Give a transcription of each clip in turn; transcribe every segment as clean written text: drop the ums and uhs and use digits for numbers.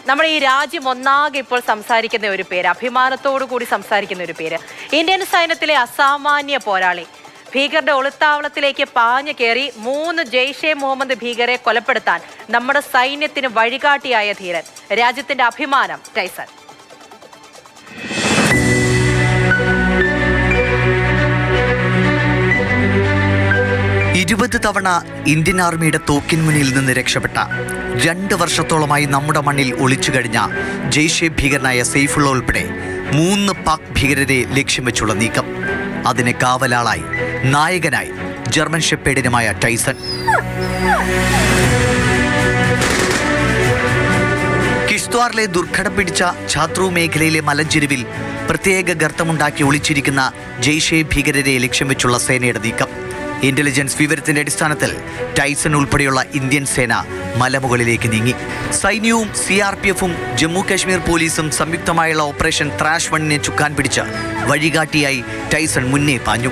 നമ്മുടെ ഈ രാജ്യം ഒന്നാകെ ഇപ്പോൾ സംസാരിക്കുന്ന ഒരു പേര്, അഭിമാനത്തോടു കൂടി സംസാരിക്കുന്ന ഒരു പേര്. ഇന്ത്യൻ സൈന്യത്തിലെ അസാമാന്യ പോരാളി, ഭീകരരുടെ ഒളിത്താവളത്തിലേക്ക് പാഞ്ഞു കയറി 3 ജെയ്ഷെ മുഹമ്മദ് ഭീകരരെ കൊലപ്പെടുത്താൻ നമ്മുടെ സൈന്യത്തിന് വഴികാട്ടിയായ ധീരൻ, രാജ്യത്തിന്റെ അഭിമാനം ടൈസൺ. തവണ ഇന്ത്യൻ ആർമിയുടെ തോക്കിൻ മുന്നിൽ നിന്ന് രക്ഷപ്പെട്ട 2 വർഷത്തോളമായി നമ്മുടെ മണ്ണിൽ ഒളിച്ചു കഴിഞ്ഞ ജെയ്ഷെ ഭീകരനായ സൈഫുള്ള ഉൾപ്പെടെ 3 പാക് ഭീകരരെ ലക്ഷ്യം വെച്ചുള്ള നീക്കം. അതിന് കാവലാളായി നായകനായി ജർമ്മൻ ഷെപ്പേഡിനുമായ ടൈസൺ. കിഷ്ത്വാറിലെ ദുർഘടം പിടിച്ച ഛാത്രൂ മേഖലയിലെ മലഞ്ചെരുവിൽ പ്രത്യേക ഗർത്തമുണ്ടാക്കി ഒളിച്ചിരിക്കുന്ന ജെയ്ഷെ ഭീകരരെ ലക്ഷ്യം വെച്ചുള്ള സേനയുടെ നീക്കം. ഇന്റലിജൻസ് വിവരത്തിന്റെ അടിസ്ഥാനത്തിൽ ടൈസൺ ഉൾപ്പെടെയുള്ള ഇന്ത്യൻ സേന മലമുകളിലേക്ക് നീങ്ങി. സൈന്യവും CRPFും ജമ്മു കാശ്മീർ പോലീസും സംയുക്തമായുള്ള ഓപ്പറേഷൻ ത്രാഷ് 1നെ ചുക്കാൻ പിടിച്ച് വഴികാട്ടിയായി ടൈസൺ മുന്നേ പാഞ്ഞു.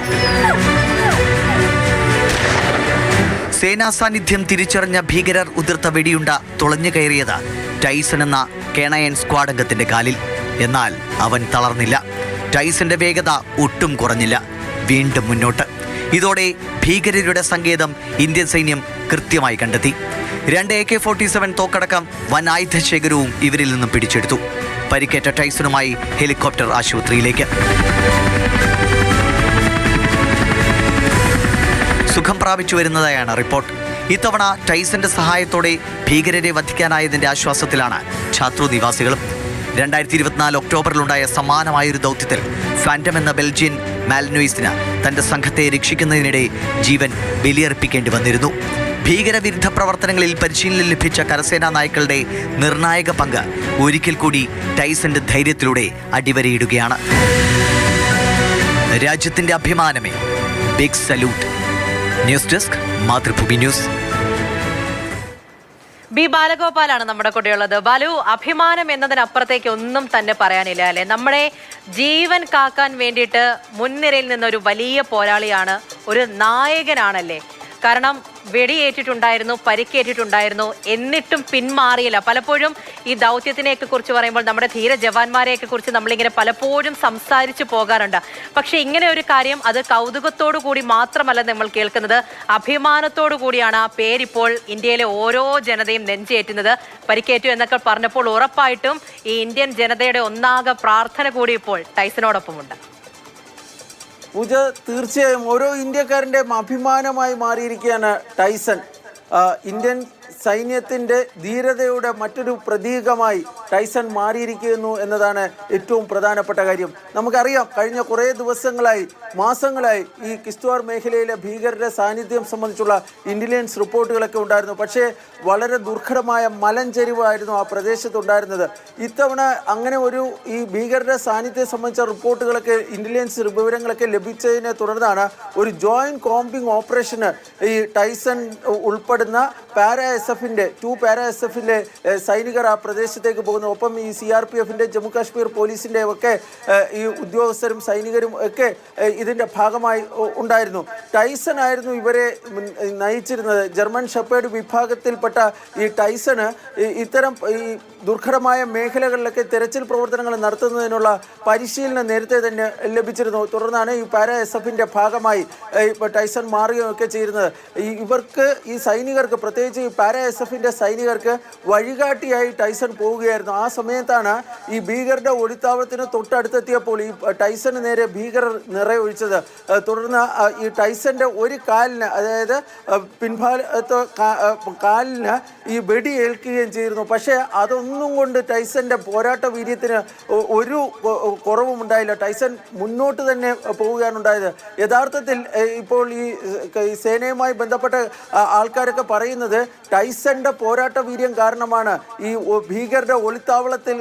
സേനാ സാന്നിധ്യം തിരിച്ചറിഞ്ഞ ഭീകരർ ഉതിർത്ത വെടിയുണ്ട തുളഞ്ഞു കയറിയത് ടൈസൺ എന്ന കേണയൻ സ്ക്വാഡ് അംഗത്തിന്റെ കാലിൽ. എന്നാൽ അവൻ തളർന്നില്ല. ടൈസന്റെ വേഗത ഒട്ടും കുറഞ്ഞില്ല, വീണ്ടും മുന്നോട്ട്. ഇതോടെ ഭീകരരുടെ സങ്കേതം ഇന്ത്യൻ സൈന്യം കൃത്യമായി കണ്ടെത്തി. 2 AK-47 തോക്കടക്കം വൻ ആയുധശേഖരവും ഇവരിൽ നിന്നും പിടിച്ചെടുത്തു. പരിക്കേറ്റ ടൈസണുമായി ഹെലികോപ്റ്റർ ആശുപത്രിയിലേക്ക്. സുഖം പ്രാപിച്ചു വരുന്നതായാണ് റിപ്പോർട്ട്. ഇത്തവണ ടൈസന്റെ സഹായത്തോടെ ഭീകരരെ വധിക്കാനായതിന്റെ ആശ്വാസത്തിലാണ് ഛാത്രൂ നിവാസികളും. 2024 ഒക്ടോബറിലുണ്ടായ സമാനമായൊരു ദൗത്യത്തിൽ ഫാൻറ്റം എന്ന ബെൽജിയൻ മാൽനോയിസിന് തന്റെ സംഘത്തെ രക്ഷിക്കുന്നതിനിടെ ജീവൻ ബലിയർപ്പിക്കേണ്ടി വന്നിരുന്നു. ഭീകരവിരുദ്ധ പ്രവർത്തനങ്ങളിൽ പരിശീലനം ലഭിച്ച കരസേനാ നായ്ക്കളുടെ നിർണായക പങ്ക് ഒരിക്കൽ കൂടി ടൈസന്റെ ധൈര്യത്തിലൂടെ അടിവരയിടുകയാണ്. രാജ്യത്തിന്റെ അഭിമാനമേ, big salute. News desk, Mathrubhumi news. B ബാലഗോപാലാണ് നമ്മുടെ കൂടെയുള്ളത്. ബാലു, അഭിമാനം എന്നതിനപ്പുറത്തേക്ക് ഒന്നും തന്നെ പറയാനില്ല അല്ലെ? നമ്മുടെ ജീവൻ കാക്കാൻ വേണ്ടിയിട്ട് മുൻനിരയിൽ നിന്നൊരു വലിയ പോരാളിയാണ്, ഒരു നായകനാണല്ലേ? കാരണം വെടിയേറ്റിട്ടുണ്ടായിരുന്നു, പരിക്കേറ്റിട്ടുണ്ടായിരുന്നു, എന്നിട്ടും പിന്മാറിയില്ല. പലപ്പോഴും ഈ ദൗത്യത്തിനെയൊക്കെ കുറിച്ച് പറയുമ്പോൾ നമ്മുടെ ധീര ജവാന്മാരെയൊക്കെ കുറിച്ച് നമ്മളിങ്ങനെ പലപ്പോഴും സംസാരിച്ചു പോകാറുണ്ട്. പക്ഷെ ഇങ്ങനെ ഒരു കാര്യം, അത് കൗതുകത്തോടു കൂടി മാത്രമല്ല നമ്മൾ കേൾക്കുന്നത്, അഭിമാനത്തോടു കൂടിയാണ് ആ പേരിപ്പോൾ ഇന്ത്യയിലെ ഓരോ ജനതയും നെഞ്ചേറ്റുന്നത്. പരിക്കേറ്റു എന്നൊക്കെ പറഞ്ഞപ്പോൾ ഉറപ്പായിട്ടും ഈ ഇന്ത്യൻ ജനതയുടെ ഒന്നാകെ പ്രാർത്ഥന കൂടി ഇപ്പോൾ ടൈസനോടൊപ്പമുണ്ട്. പൂജ, തീർച്ചയായും ഓരോ ഇന്ത്യക്കാരൻ്റെയും അഭിമാനമായി മാറിയിരിക്കുകയാണ് ടൈസൺ. ഇന്ത്യൻ സൈന്യത്തിൻ്റെ ധീരതയുടെ മറ്റൊരു പ്രതീകമായി ടൈസൺ മാറിയിരിക്കുന്നു എന്നതാണ് ഏറ്റവും പ്രധാനപ്പെട്ട കാര്യം. നമുക്കറിയാം, കഴിഞ്ഞ കുറേ ദിവസങ്ങളായി, മാസങ്ങളായി ഈ കിഷ്ത്വാർ മേഖലയിലെ ഭീകരരുടെ സാന്നിധ്യം സംബന്ധിച്ചുള്ള ഇൻ്റലിജൻസ് റിപ്പോർട്ടുകളൊക്കെ ഉണ്ടായിരുന്നു. പക്ഷേ വളരെ ദുർഘടമായ മലഞ്ചെരിവായിരുന്നു ആ പ്രദേശത്തുണ്ടായിരുന്നത്. ഇത്തവണ അങ്ങനെ ഒരു ഈ ഭീകരരുടെ സാന്നിധ്യം സംബന്ധിച്ച റിപ്പോർട്ടുകളൊക്കെ, ഇൻ്റലിജൻസ് വിവരങ്ങളൊക്കെ ലഭിച്ചതിനെ തുടർന്നാണ് ഒരു ജോയിൻറ്റ് കോമ്പിംഗ് ഓപ്പറേഷന് ഈ ടൈസൺ ഉൾപ്പെടുന്ന പാരാ-SF-ൻ്റെ 2 പാരാ-SF-ൻ്റെ സൈനികർ ആ പ്രദേശത്തേക്ക് പോകുന്നു. ഒപ്പം ഈ CRPF-ൻ്റെ ജമ്മു കാശ്മീർ പോലീസിൻ്റെ ഒക്കെ ഈ ഉദ്യോഗസ്ഥരും സൈനികരും ഒക്കെ ഇതിൻ്റെ ഭാഗമായി ഉണ്ടായിരുന്നു. ടൈസൺ ആയിരുന്നു ഇവരെ നയിച്ചിരുന്നത്. ജർമ്മൻ ഷെപ്പേർഡ് വിഭാഗത്തിൽപ്പെട്ട ഈ ടൈസണ് ഇത്തരം ഈ ദുർഘടമായ മേഖലകളിലൊക്കെ തെരച്ചിൽ പ്രവർത്തനങ്ങൾ നടത്തുന്നതിനുള്ള പരിശീലനം നേരത്തെ തന്നെ ലഭിച്ചിരുന്നു. തുടർന്നാണ് ഈ പാരാ-SF-ൻ്റെ ഭാഗമായി ടൈസൺ മാറുകയൊക്കെ ചെയ്യുന്നത്. ഇവർക്ക്, ഈ സൈനികർക്ക്, പ്രത്യേകിച്ച് ഈ പാരാ-SF-ൻ്റെ സൈനികർക്ക് വഴികാട്ടിയായി ടൈസൺ പോവുകയായിരുന്നു. ആ സമയത്താണ് ഈ ഭീകരരുടെ ഒളിത്താവളത്തിന് തൊട്ടടുത്തെത്തിയപ്പോൾ ഈ ടൈസന് നേരെ ഭീകരർ നിറയൊഴിച്ചത്. തുടർന്ന് ഈ ടൈസന്റെ ഒരു കാലിന്, അതായത് പിൻഭാഗത്ത് കാലിന് ഈ വെടി ഏൽക്കുകയും ചെയ്തിരുന്നു. പക്ഷേ അതൊന്നും കൊണ്ട് ടൈസന്റെ പോരാട്ട വീര്യത്തിന് ഒരു കുറവും ഉണ്ടായില്ല. ടൈസൺ മുന്നോട്ട് തന്നെ പോവുകയാണ് ഉണ്ടായത്. യഥാർത്ഥത്തിൽ ഇപ്പോൾ ഈ സേനയുമായി ബന്ധപ്പെട്ട ആൾക്കാരൊക്കെ പറയുന്നത് ടൈസന്റെ പോരാട്ട വീര്യം കാരണമാണ് ഈ ഭീകരരുടെ ഒളിത്താവളത്തിൽ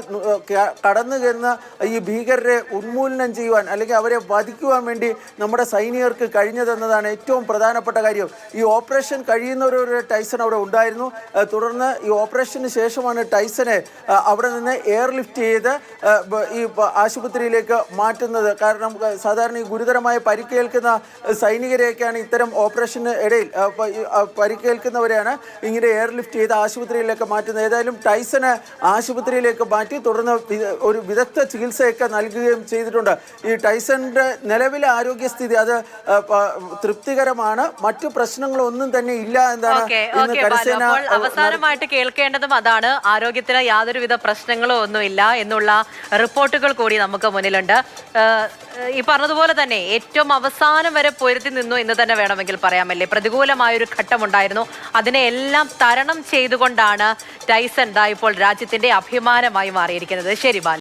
കടന്നു കയറുന്ന ഈ ഭീകരരെ ഉന്മൂലനം ചെയ്യുവാൻ, അല്ലെങ്കിൽ അവരെ വധിക്കുവാൻ വേണ്ടി നമ്മുടെ സൈനികർക്ക് കഴിഞ്ഞതെന്നതാണ് ഏറ്റവും പ്രധാനപ്പെട്ട കാര്യം. ഈ ഓപ്പറേഷൻ കഴിയുന്നവരൊരു ടൈസൺ അവിടെ ഉണ്ടായിരുന്നു. തുടർന്ന് ഈ ഓപ്പറേഷന് ശേഷമാണ് ടൈസനെ അവിടെ നിന്ന് എയർലിഫ്റ്റ് ചെയ്ത് ഈ ആശുപത്രിയിലേക്ക് മാറ്റുന്നത്. കാരണം സാധാരണ ഈ ഗുരുതരമായ പരിക്കേൽക്കുന്ന സൈനികരെയൊക്കെയാണ് ഇത്തരം ഓപ്പറേഷന് ഇടയിൽ പരിക്കേൽക്കുന്നവരെയാണ് ഇങ്ങനെ എയർലിഫ്റ്റ് ചെയ്ത് ആശുപത്രിയിലേക്ക് മാറ്റുന്നത്. ഏതായാലും ടൈസന് ആശുപത്രി ആശുപത്രിയിലേക്ക് മാറ്റി തുടർന്ന് ഒരു വിദഗ്ധ ചികിത്സയൊക്കെ നൽകുകയും ചെയ്തിട്ടുണ്ട്. ഈ ടൈസന്റെ നിലവിലെ ആരോഗ്യസ്ഥിതി അത് തൃപ്തികരമാണ്. മറ്റു പ്രശ്നങ്ങളൊന്നും തന്നെ ഇല്ല എന്നാണ് ഇന്ന് കരസേന. അവസാനമായിട്ട് കേൾക്കേണ്ടതും അതാണ്. ആരോഗ്യത്തിന് യാതൊരുവിധ പ്രശ്നങ്ങളോ ഒന്നുമില്ല എന്നുള്ള റിപ്പോർട്ടുകൾ കൂടി നമുക്ക് മുന്നിലുണ്ട്. ഈ പറഞ്ഞതുപോലെ തന്നെ ഏറ്റവും അവസാനം വരെ പൊരുത്തി നിന്നു എന്ന് തന്നെ വേണമെങ്കിൽ പറയാമല്ലേ. പ്രതികൂലമായൊരു ഘട്ടമുണ്ടായിരുന്നു. അതിനെ എല്ലാം തരണം ചെയ്തുകൊണ്ടാണ് ടൈസൺ ഇപ്പോൾ രാജ്യത്തിന്റെ അഭിമാനമായി മാറിയിരിക്കുന്നത്. ശരി ബാലു.